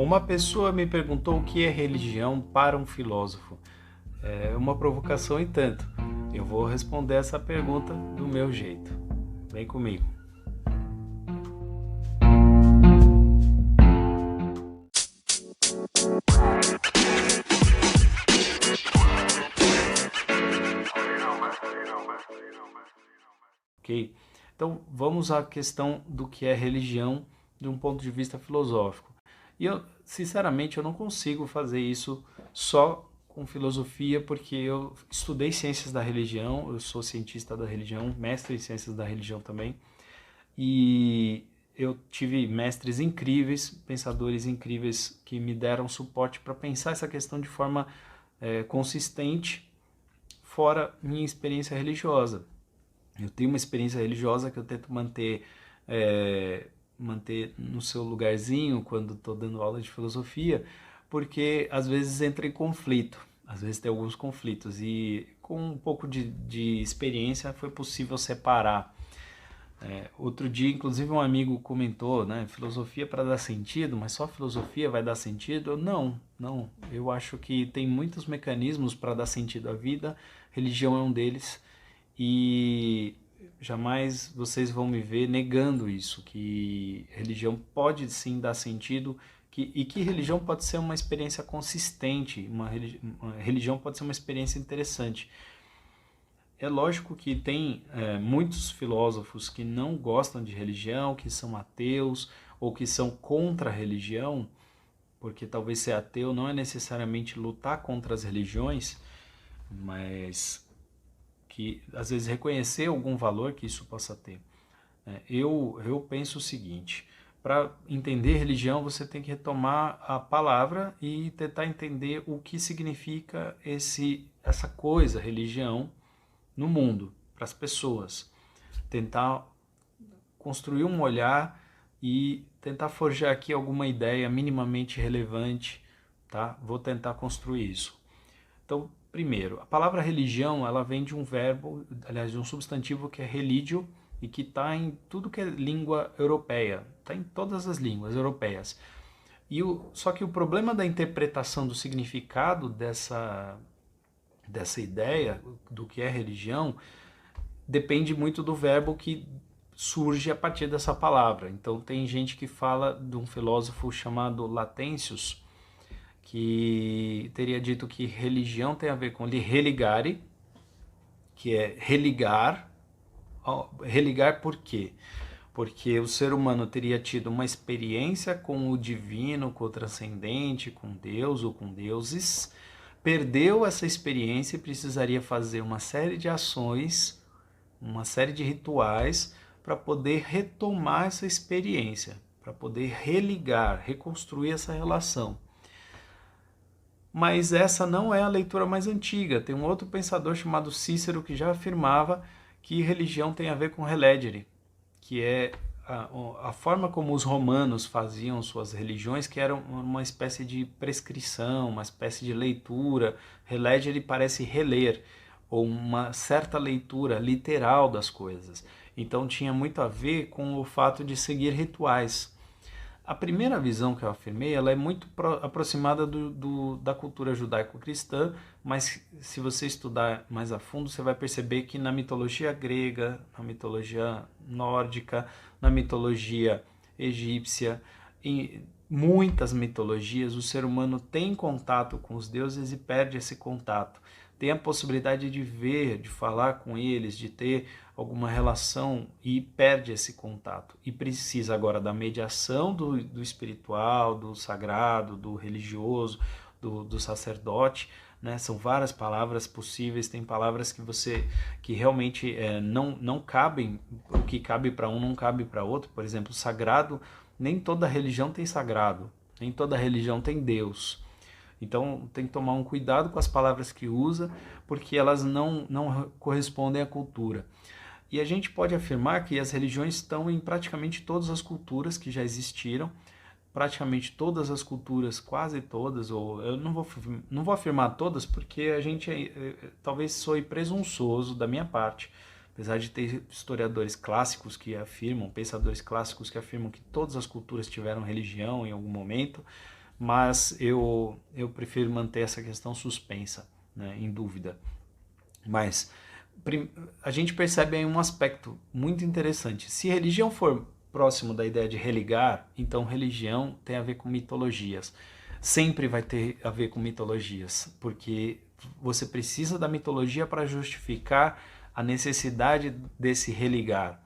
Uma pessoa me perguntou o que é religião para um filósofo. É uma provocação e tanto. Eu vou responder essa pergunta do meu jeito. Vem comigo. Ok? Então vamos à questão do que é religião de um ponto de vista filosófico. E eu, sinceramente, eu não consigo fazer isso só com filosofia, porque eu estudei ciências da religião, eu sou cientista da religião, mestre em ciências da religião também, e eu tive mestres incríveis, pensadores incríveis que me deram suporte para pensar essa questão de forma consistente, fora minha experiência religiosa. Eu tenho uma experiência religiosa que eu tento manter no seu lugarzinho quando estou dando aula de filosofia, porque às vezes entra em conflito, às vezes tem alguns conflitos, e com um pouco de experiência foi possível separar. Outro dia, inclusive, um amigo comentou, né, filosofia para dar sentido, mas só filosofia vai dar sentido? Não. Eu acho que tem muitos mecanismos para dar sentido à vida, religião é um deles, e jamais vocês vão me ver negando isso, que religião pode sim dar sentido, e que religião pode ser uma experiência consistente, uma religião pode ser uma experiência interessante. É lógico que tem muitos filósofos que não gostam de religião, que são ateus ou que são contra a religião, porque talvez ser ateu não é necessariamente lutar contra as religiões, mas que às vezes reconhecer algum valor que isso possa ter. Eu penso o seguinte: para entender religião você tem que retomar a palavra e tentar entender o que significa essa coisa, religião, no mundo, para as pessoas. Tentar construir um olhar e tentar forjar aqui alguma ideia minimamente relevante, tá? Vou tentar construir isso. Então, primeiro, a palavra religião, ela vem de um verbo, aliás, de um substantivo que é religio e que está em tudo que é língua europeia, está em todas as línguas europeias. Só que o problema da interpretação do significado dessa ideia do que é religião depende muito do verbo que surge a partir dessa palavra. Então tem gente que fala de um filósofo chamado Latêncios, que teria dito que religião tem a ver com religare, que é religar. Religar por quê? Porque o ser humano teria tido uma experiência com o divino, com o transcendente, com Deus ou com deuses, perdeu essa experiência e precisaria fazer uma série de ações, uma série de rituais para poder retomar essa experiência, para poder religar, reconstruir essa relação. Mas essa não é a leitura mais antiga. Tem um outro pensador chamado Cícero que já afirmava que religião tem a ver com relegere, que é a forma como os romanos faziam suas religiões, que era uma espécie de prescrição, uma espécie de leitura. Relegere parece reler, ou uma certa leitura literal das coisas. Então tinha muito a ver com o fato de seguir rituais. A primeira visão que eu afirmei, ela é muito aproximada da cultura judaico-cristã, mas se você estudar mais a fundo, você vai perceber que na mitologia grega, na mitologia nórdica, na mitologia egípcia, em muitas mitologias, o ser humano tem contato com os deuses e perde esse contato. Tem a possibilidade de ver, de falar com eles, de ter alguma relação e perde esse contato. E precisa agora da mediação do espiritual, do sagrado, do religioso, do sacerdote, né? São várias palavras possíveis, tem palavras que realmente não cabem, o que cabe para um não cabe para outro. Por exemplo, sagrado, nem toda religião tem sagrado, nem toda religião tem Deus. Então tem que tomar um cuidado com as palavras que usa, porque elas não correspondem à cultura. E a gente pode afirmar que as religiões estão em praticamente todas as culturas que já existiram, praticamente todas as culturas, quase todas, ou eu não vou afirmar todas, porque a gente talvez soe presunçoso da minha parte, apesar de ter historiadores clássicos que afirmam, pensadores clássicos que afirmam que todas as culturas tiveram religião em algum momento. mas eu prefiro manter essa questão suspensa, né, em dúvida. Mas a gente percebe aí um aspecto muito interessante. Se religião for próximo da ideia de religar, então religião tem a ver com mitologias. Sempre vai ter a ver com mitologias, porque você precisa da mitologia para justificar a necessidade desse religar.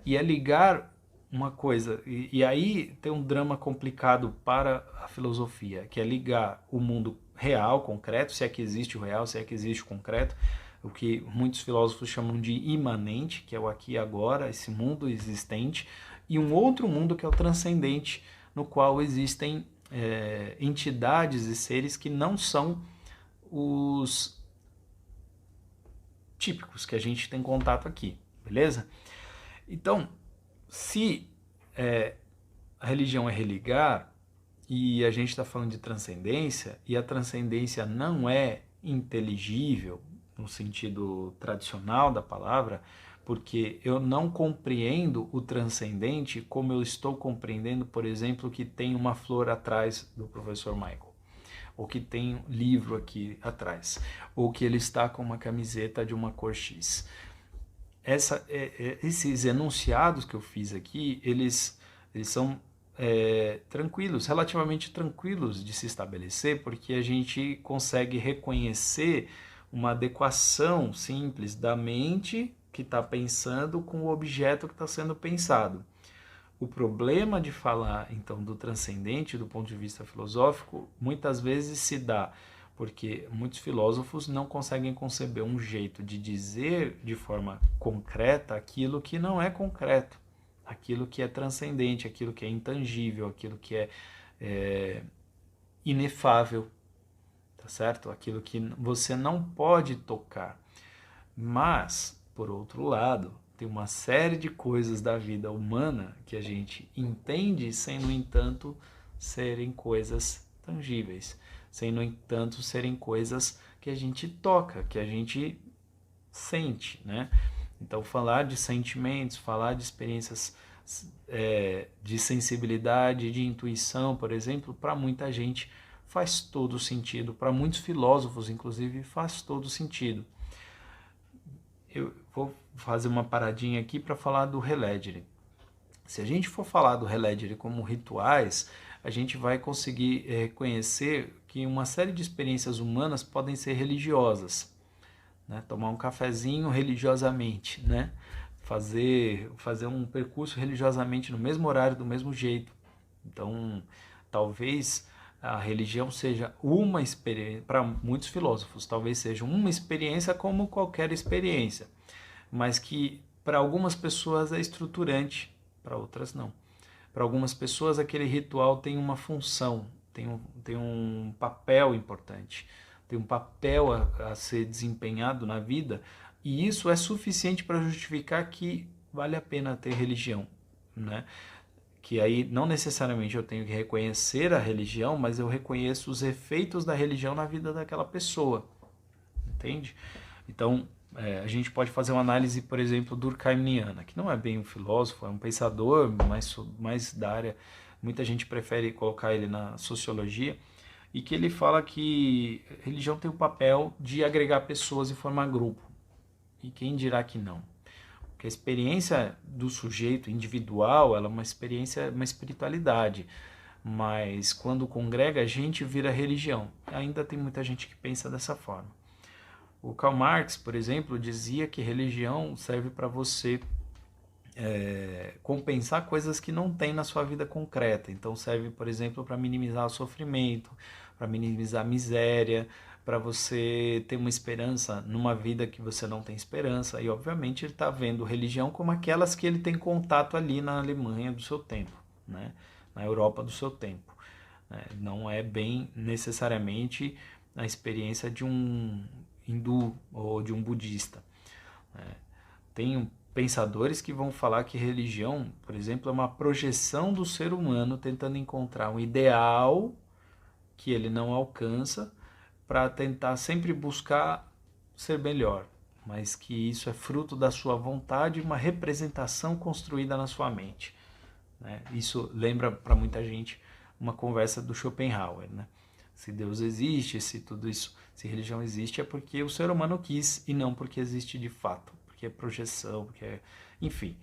E é ligar uma coisa, e aí tem um drama complicado para a filosofia, que é ligar o mundo real, concreto, se é que existe o real, se é que existe o concreto, o que muitos filósofos chamam de imanente, que é o aqui e agora, esse mundo existente, e um outro mundo que é o transcendente, no qual existem entidades e seres que não são os típicos que a gente tem contato aqui, beleza? Então, se a religião é religar e a gente está falando de transcendência, e a transcendência não é inteligível no sentido tradicional da palavra, porque eu não compreendo o transcendente como eu estou compreendendo, por exemplo, que tem uma flor atrás do professor Michael, ou que tem um livro aqui atrás, ou que ele está com uma camiseta de uma cor X. Esses enunciados que eu fiz aqui, eles são tranquilos, relativamente tranquilos de se estabelecer, porque a gente consegue reconhecer uma adequação simples da mente que está pensando com o objeto que está sendo pensado. O problema de falar, então, do transcendente do ponto de vista filosófico, muitas vezes se dá porque muitos filósofos não conseguem conceber um jeito de dizer de forma concreta aquilo que não é concreto, aquilo que é transcendente, aquilo que é intangível, aquilo que é inefável, tá certo? Aquilo que você não pode tocar. Mas, por outro lado, tem uma série de coisas da vida humana que a gente entende sem, no entanto, serem coisas tangíveis, sem, no entanto, serem coisas que a gente toca, que a gente sente, né? Então, falar de sentimentos, falar de experiências de sensibilidade, de intuição, por exemplo, para muita gente faz todo sentido, para muitos filósofos, inclusive, faz todo sentido. Eu vou fazer uma paradinha aqui para falar do Reledger. Se a gente for falar do Reledger como rituais, a gente vai conseguir reconhecer que uma série de experiências humanas podem ser religiosas, né? Tomar um cafezinho religiosamente, né? Fazer um percurso religiosamente no mesmo horário, do mesmo jeito. Então, talvez a religião seja uma experiência, para muitos filósofos, talvez seja uma experiência como qualquer experiência, mas que para algumas pessoas é estruturante, para outras não. Para algumas pessoas aquele ritual tem uma função, tem um papel importante, tem um papel a ser desempenhado na vida, e isso é suficiente para justificar que vale a pena ter religião, né? Que aí não necessariamente eu tenho que reconhecer a religião, mas eu reconheço os efeitos da religião na vida daquela pessoa, entende? Então, a gente pode fazer uma análise, por exemplo, durkheimiana, que não é bem um filósofo, é um pensador mais da área, muita gente prefere colocar ele na sociologia, e que ele fala que religião tem o papel de agregar pessoas e formar grupo. E quem dirá que não? Porque a experiência do sujeito individual, ela é uma experiência, uma espiritualidade, mas quando congrega a gente vira religião. Ainda tem muita gente que pensa dessa forma. O Karl Marx, por exemplo, dizia que religião serve para você compensar coisas que não tem na sua vida concreta. Então serve, por exemplo, para minimizar o sofrimento, para minimizar a miséria, para você ter uma esperança numa vida que você não tem esperança. E obviamente ele está vendo religião como aquelas que ele tem contato ali na Alemanha do seu tempo, né? Na Europa do seu tempo. Não é bem necessariamente a experiência de um hindu ou de um budista. Tem pensadores que vão falar que religião, por exemplo, é uma projeção do ser humano tentando encontrar um ideal que ele não alcança para tentar sempre buscar ser melhor, mas que isso é fruto da sua vontade e uma representação construída na sua mente, né? Isso lembra para muita gente uma conversa do Schopenhauer, né? Se Deus existe, se tudo isso, se religião existe, é porque o ser humano quis e não porque existe de fato, porque é projeção, porque é, enfim,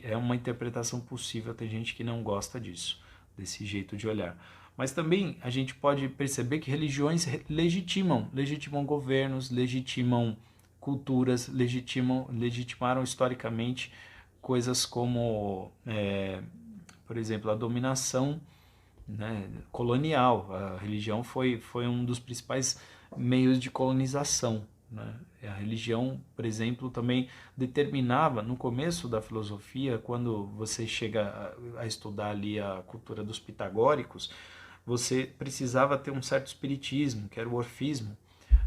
é uma interpretação possível, tem gente que não gosta disso, desse jeito de olhar. Mas também a gente pode perceber que religiões legitimam governos, legitimam culturas, legitimaram historicamente coisas como, por exemplo, a dominação, né, colonial. A religião foi um dos principais meios de colonização, né? A religião, por exemplo, também determinava, no começo da filosofia, quando você chega a estudar ali a cultura dos pitagóricos, você precisava ter um certo espiritismo, que era o orfismo,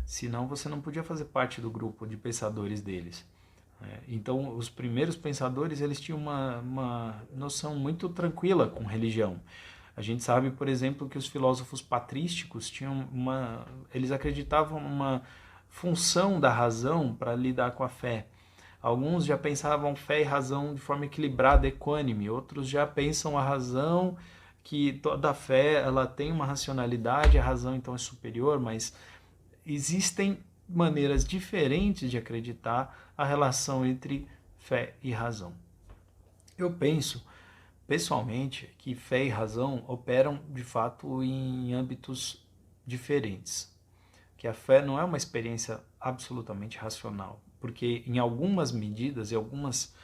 senão você não podia fazer parte do grupo de pensadores deles. Então, os primeiros pensadores eles tinham uma noção muito tranquila com religião. A gente sabe, por exemplo, que os filósofos patrísticos eles acreditavam numa função da razão para lidar com a fé. Alguns já pensavam fé e razão de forma equilibrada, equânime. Outros já pensam a razão, que toda fé ela tem uma racionalidade, a razão então é superior, mas existem maneiras diferentes de acreditar a relação entre fé e razão. Eu penso, pessoalmente, que fé e razão operam de fato em âmbitos diferentes. Que a fé não é uma experiência absolutamente racional, porque em algumas medidas, algumas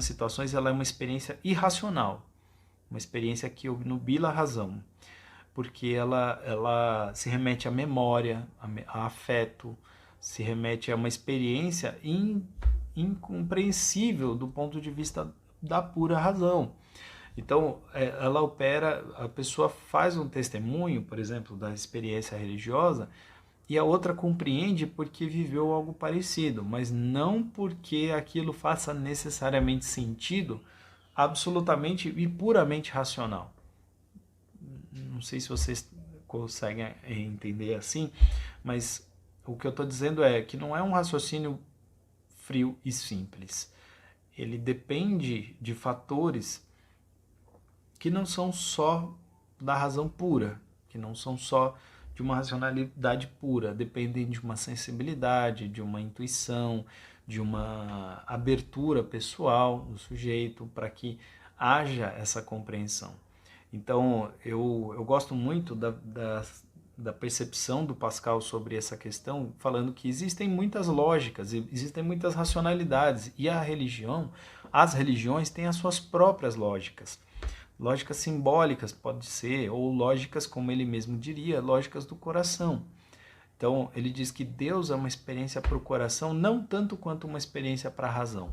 situações, ela é uma experiência irracional, uma experiência que obnubila a razão, porque ela se remete à memória, a afeto, se remete a uma experiência incompreensível do ponto de vista da pura razão. Então, ela opera, a pessoa faz um testemunho, por exemplo, da experiência religiosa, e a outra compreende porque viveu algo parecido, mas não porque aquilo faça necessariamente sentido absolutamente e puramente racional. Não sei se vocês conseguem entender assim, mas o que eu estou dizendo é que não é um raciocínio frio e simples. Ele depende de fatores que não são só da razão pura, que não são só de uma racionalidade pura, dependem de uma sensibilidade, de uma intuição, de uma abertura pessoal do sujeito para que haja essa compreensão. Então, eu gosto muito da percepção do Pascal sobre essa questão, falando que existem muitas lógicas, existem muitas racionalidades, e as religiões têm as suas próprias lógicas. Lógicas simbólicas, pode ser, ou lógicas, como ele mesmo diria, lógicas do coração. Então, ele diz que Deus é uma experiência para o coração, não tanto quanto uma experiência para a razão,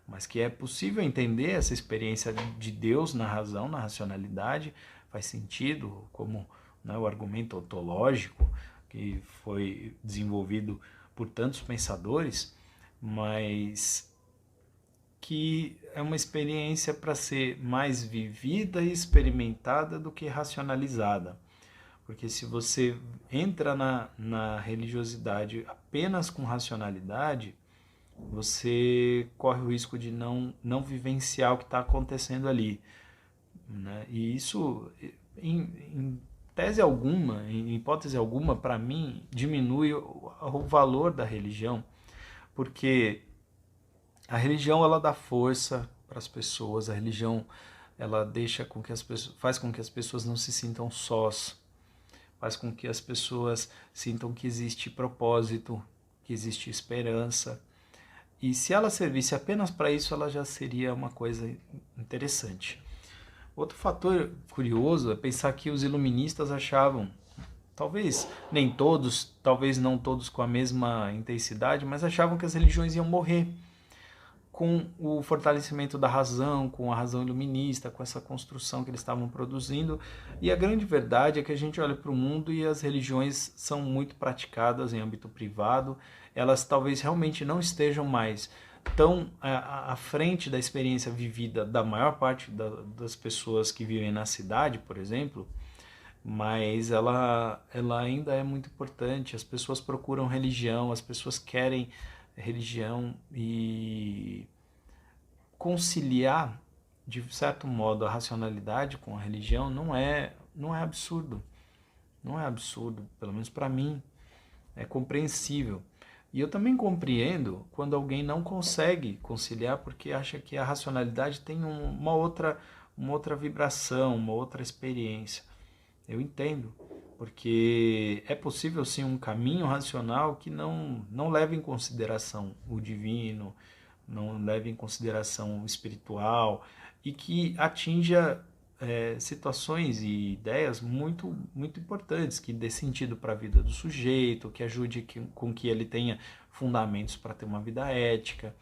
mas que é possível entender essa experiência de Deus na razão, na racionalidade, faz sentido, como, né, o argumento ontológico, que foi desenvolvido por tantos pensadores, mas que é uma experiência para ser mais vivida e experimentada do que racionalizada. Porque se você entra na religiosidade apenas com racionalidade, você corre o risco de não vivenciar o que está acontecendo ali, né? E isso, em tese alguma, em hipótese alguma, para mim, diminui o valor da religião, porque a religião ela dá força para as pessoas, a religião ela faz com que as pessoas não se sintam sós, faz com que as pessoas sintam que existe propósito, que existe esperança. E se ela servisse apenas para isso, ela já seria uma coisa interessante. Outro fator curioso é pensar que os iluministas achavam, talvez nem todos, talvez não todos com a mesma intensidade, mas achavam que as religiões iam morrer com o fortalecimento da razão, com a razão iluminista, com essa construção que eles estavam produzindo. E a grande verdade é que a gente olha para o mundo e as religiões são muito praticadas em âmbito privado, elas talvez realmente não estejam mais tão à frente da experiência vivida da maior parte das pessoas que vivem na cidade, por exemplo, mas ela ainda é muito importante. As pessoas procuram religião, as pessoas querem religião, e conciliar de certo modo, a racionalidade com a religião não é absurdo. Não é absurdo, pelo menos para mim, é compreensível. E eu também compreendo quando alguém não consegue conciliar porque acha que a racionalidade tem uma outra vibração, uma outra experiência. Eu entendo, porque é possível sim um caminho racional que não leve em consideração o divino, não leve em consideração o espiritual e que atinja situações e ideias muito importantes, que dê sentido para a vida do sujeito, que ajude com que ele tenha fundamentos para ter uma vida ética,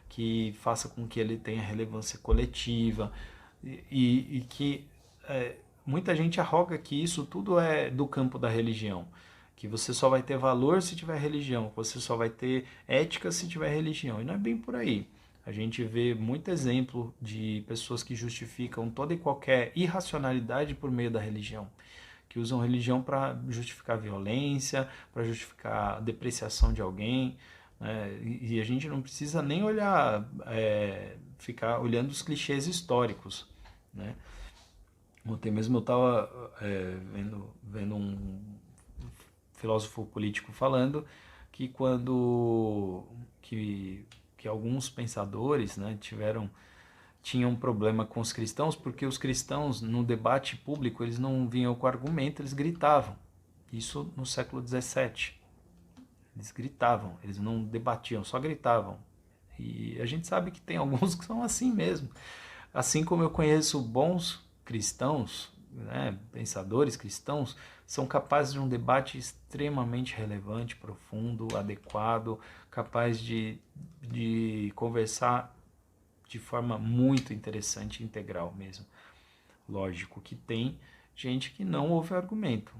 que faça com que ele tenha relevância coletiva e que muita gente arroga que isso tudo é do campo da religião, que você só vai ter valor se tiver religião, que você só vai ter ética se tiver religião, e não é bem por aí. A gente vê muito exemplo de pessoas que justificam toda e qualquer irracionalidade por meio da religião, que usam religião para justificar violência, para justificar a depreciação de alguém, né? E a gente não precisa nem olhar, ficar olhando os clichês históricos, né? Ontem mesmo eu estava vendo um filósofo político falando que que alguns pensadores, né, tinham um problema com os cristãos porque os cristãos no debate público eles não vinham com argumento, eles gritavam. Isso no século XVII. Eles gritavam, eles não debatiam, só gritavam. E a gente sabe que tem alguns que são assim mesmo. Assim como eu conheço bons cristãos, né, pensadores cristãos, são capazes de um debate extremamente relevante, profundo, adequado, capaz de conversar de forma muito interessante e integral mesmo. Lógico que tem gente que não ouve argumento,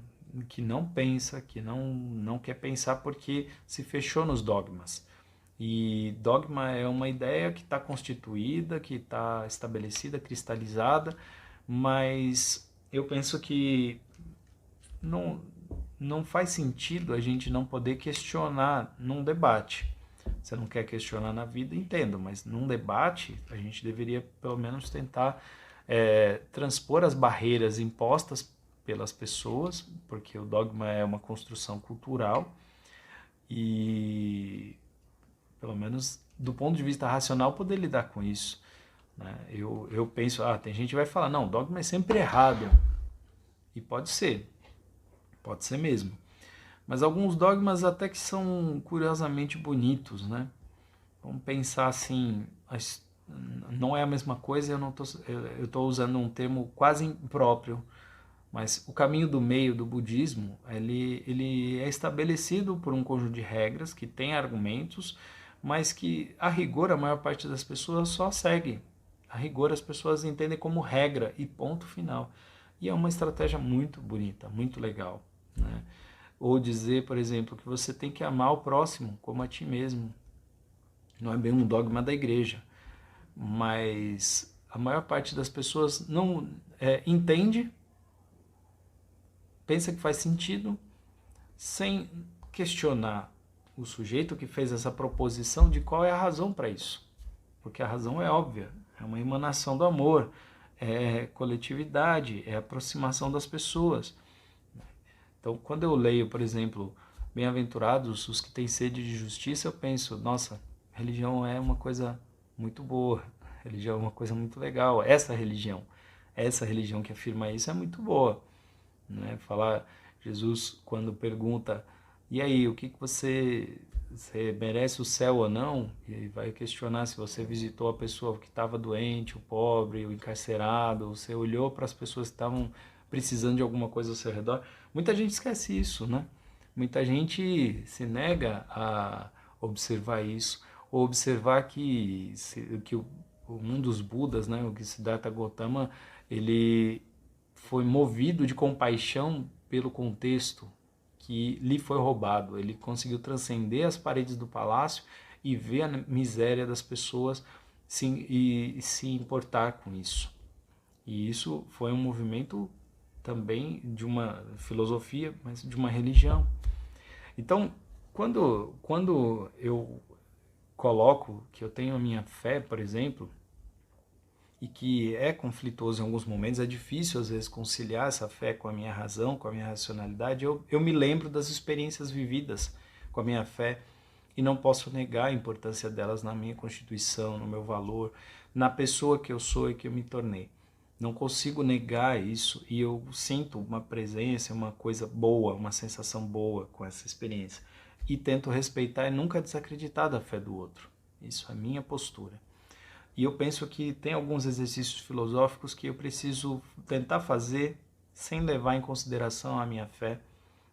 que não pensa, que não quer pensar porque se fechou nos dogmas. E dogma é uma ideia que está constituída, que está estabelecida, cristalizada, mas eu penso que não, não faz sentido a gente não poder questionar num debate. Você não quer questionar na vida, entendo, mas num debate a gente deveria pelo menos tentar transpor as barreiras impostas pelas pessoas, porque o dogma é uma construção cultural e pelo menos do ponto de vista racional, poder lidar com isso. Né? Eu penso, tem gente que vai falar, não, dogma é sempre errado. E pode ser mesmo. Mas alguns dogmas até que são curiosamente bonitos, né? Vamos pensar assim, não é a mesma coisa, eu estou usando um termo quase impróprio, mas o caminho do meio do budismo, ele é estabelecido por um conjunto de regras que tem argumentos, mas que, a rigor, a maior parte das pessoas só segue. A rigor, as pessoas entendem como regra e ponto final. E é uma estratégia muito bonita, muito legal, né? Ou dizer, por exemplo, que você tem que amar o próximo como a ti mesmo. Não é bem um dogma da igreja, mas a maior parte das pessoas não entende, pensa que faz sentido, sem questionar o sujeito que fez essa proposição de qual é a razão para isso. Porque a razão é óbvia, é uma emanação do amor, é coletividade, é aproximação das pessoas. Então, quando eu leio, por exemplo, bem-aventurados os que têm sede de justiça, eu penso, nossa, religião é uma coisa muito boa, religião é uma coisa muito legal, essa religião que afirma isso é muito boa. Né? Falar, Jesus quando pergunta, e aí, o que você merece o céu ou não? E vai questionar se você visitou a pessoa que estava doente, o pobre, o encarcerado, você olhou para as pessoas que estavam precisando de alguma coisa ao seu redor. Muita gente esquece isso, né? Muita gente se nega a observar isso, ou observar que um dos Budas, né, o Siddhartha Gautama, ele foi movido de compaixão pelo contexto que lhe foi roubado. Ele conseguiu transcender as paredes do palácio e ver a miséria das pessoas e se importar com isso. E isso foi um movimento também de uma filosofia, mas de uma religião. Então, quando eu coloco que eu tenho a minha fé, por exemplo, e que é conflituoso em alguns momentos, é difícil às vezes conciliar essa fé com a minha razão, com a minha racionalidade, eu me lembro das experiências vividas com a minha fé e não posso negar a importância delas na minha constituição, no meu valor, na pessoa que eu sou e que eu me tornei. Não consigo negar isso e eu sinto uma presença, uma coisa boa, uma sensação boa com essa experiência. E tento respeitar e nunca desacreditar da fé do outro. Isso é minha postura. E eu penso que tem alguns exercícios filosóficos que eu preciso tentar fazer sem levar em consideração a minha fé,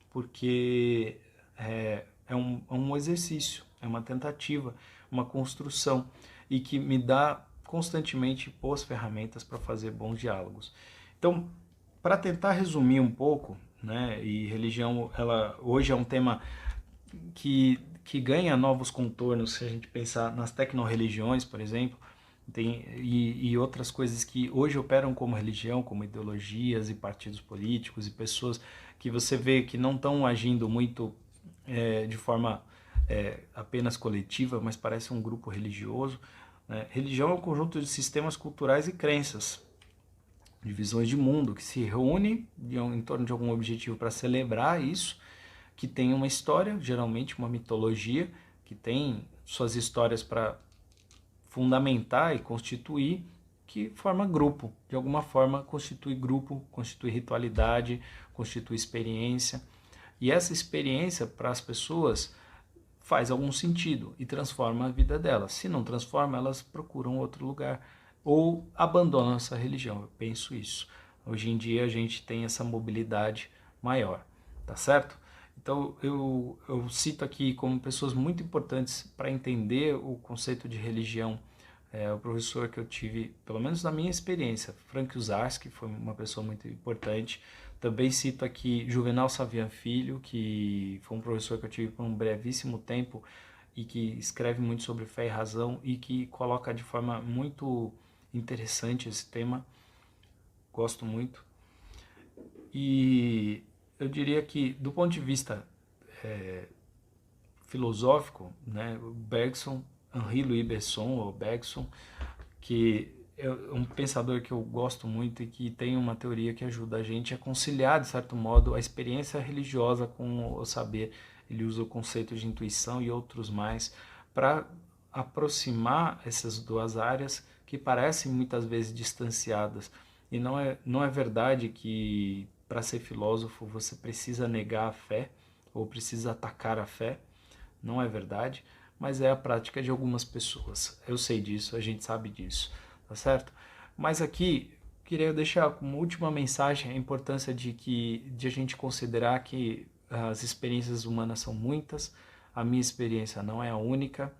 porque é um exercício, é uma tentativa, uma construção, e que me dá constantemente boas ferramentas para fazer bons diálogos. Então, para tentar resumir um pouco, né, e religião, ela hoje é um tema que ganha novos contornos, se a gente pensar nas tecno-religiões, por exemplo, e outras coisas que hoje operam como religião, como ideologias e partidos políticos e pessoas que você vê que não estão agindo muito de forma apenas coletiva, mas parece um grupo religioso. Né? Religião é um conjunto de sistemas culturais e crenças, de visões de mundo, que se reúne em torno de algum objetivo para celebrar isso, que tem uma história, geralmente uma mitologia, que tem suas histórias para fundamentar e constituir, que forma grupo. De alguma forma constitui grupo, constitui ritualidade, constitui experiência. E essa experiência para as pessoas faz algum sentido e transforma a vida delas. Se não transforma, elas procuram outro lugar ou abandonam essa religião. Eu penso isso. Hoje em dia a gente tem essa mobilidade maior, tá certo? Então eu cito aqui como pessoas muito importantes para entender o conceito de religião, o professor que eu tive, pelo menos na minha experiência, Frank Uzarski, foi uma pessoa muito importante. Também cito aqui Juvenal Savian Filho, que foi um professor que eu tive por um brevíssimo tempo e que escreve muito sobre fé e razão e que coloca de forma muito interessante esse tema. Gosto muito. E eu diria que, do ponto de vista filosófico, né, o Bergson, Henri Louis Besson, ou Bergson, que é um pensador que eu gosto muito e que tem uma teoria que ajuda a gente a conciliar, de certo modo, a experiência religiosa com o saber. Ele usa o conceito de intuição e outros mais para aproximar essas duas áreas que parecem muitas vezes distanciadas. E não é verdade que para ser filósofo você precisa negar a fé ou precisa atacar a fé. Não é verdade, mas é a prática de algumas pessoas. Eu sei disso, a gente sabe disso, tá certo? Mas aqui queria deixar como última mensagem a importância de a gente considerar que as experiências humanas são muitas, a minha experiência não é a única.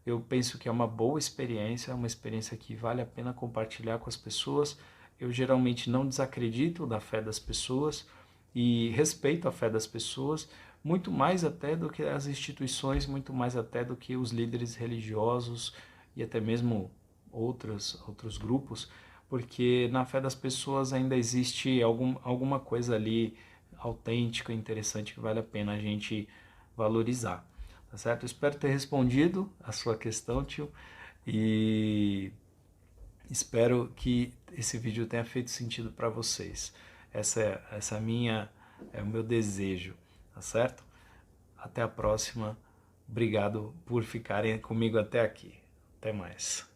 Eu penso que é uma boa experiência, é uma experiência que vale a pena compartilhar com as pessoas. Eu geralmente não desacredito da fé das pessoas e respeito a fé das pessoas, muito mais até do que as instituições, muito mais até do que os líderes religiosos e até mesmo outros grupos, porque na fé das pessoas ainda existe alguma coisa ali autêntica, interessante, que vale a pena a gente valorizar. Tá certo? Eu espero ter respondido a sua questão, tio, e espero que esse vídeo tenha feito sentido para vocês. Essa é o meu desejo, tá certo? Até a próxima. Obrigado por ficarem comigo até aqui. Até mais.